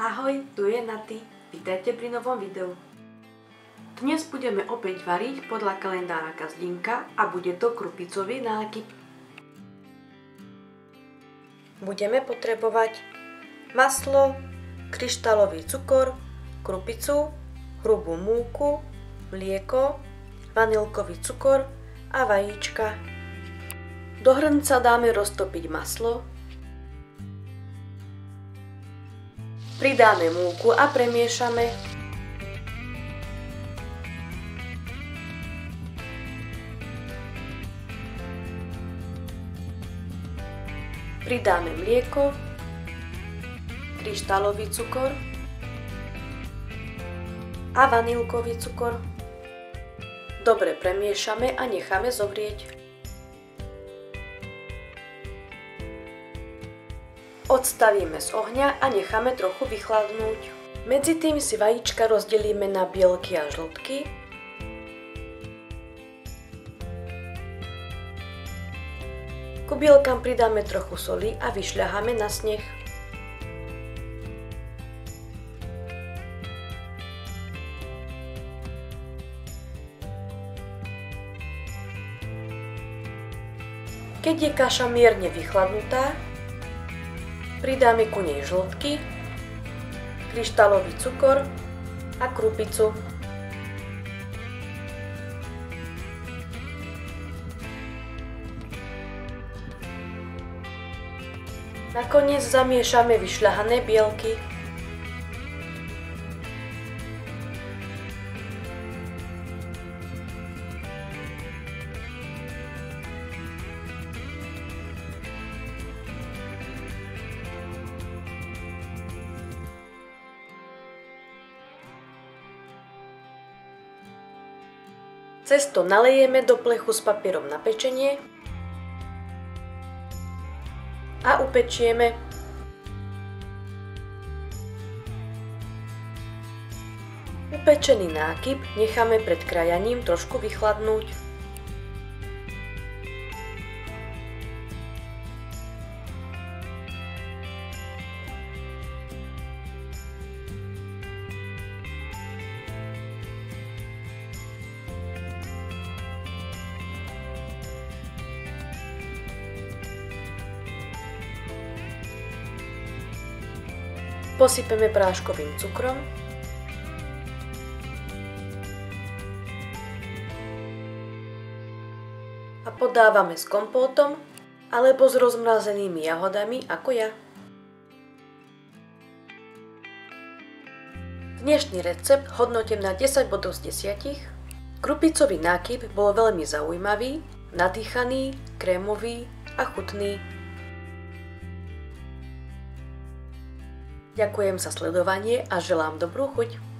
Ahoj, tu je Naty. Vítajte pri novom videu. Dnes budeme opäť variť podľa kalendára Gazdinka a bude to krupicový nákyp. Budeme potrebovať maslo, kryštálový cukor, krupicu, hrubú múku, mlieko, vanilkový cukor a vajíčka. Do hrnca dáme roztopiť maslo, pridáme múku a premiešame. Pridáme mlieko, kryštálový cukor a vanilkový cukor. Dobre premiešame a necháme zovrieť. Odstavíme z ohňa a necháme trochu vychladnúť. Medzi tým si vajíčka rozdelíme na bielky a žltky. Ku bielkám pridáme trochu soli a vyšľaháme na sneh. Keď je kaša mierne vychladnutá, pridáme ku nej žltky, kryštálový cukor a krupicu. Nakoniec zamiešame vyšľahané bielky. Cesto nalejeme do plechu s papierom na pečenie a upečieme. Upečený nákyp necháme pred krajaním trošku vychladnúť. Posypeme práškovým cukrom a podávame s kompótom alebo s rozmrazenými jahodami ako ja. Dnešný recept hodnotím na 10 bodov z 10. Krupicový nákyp bol veľmi zaujímavý, nadýchaný, krémový a chutný. Ďakujem za sledovanie a želám dobrú chuť.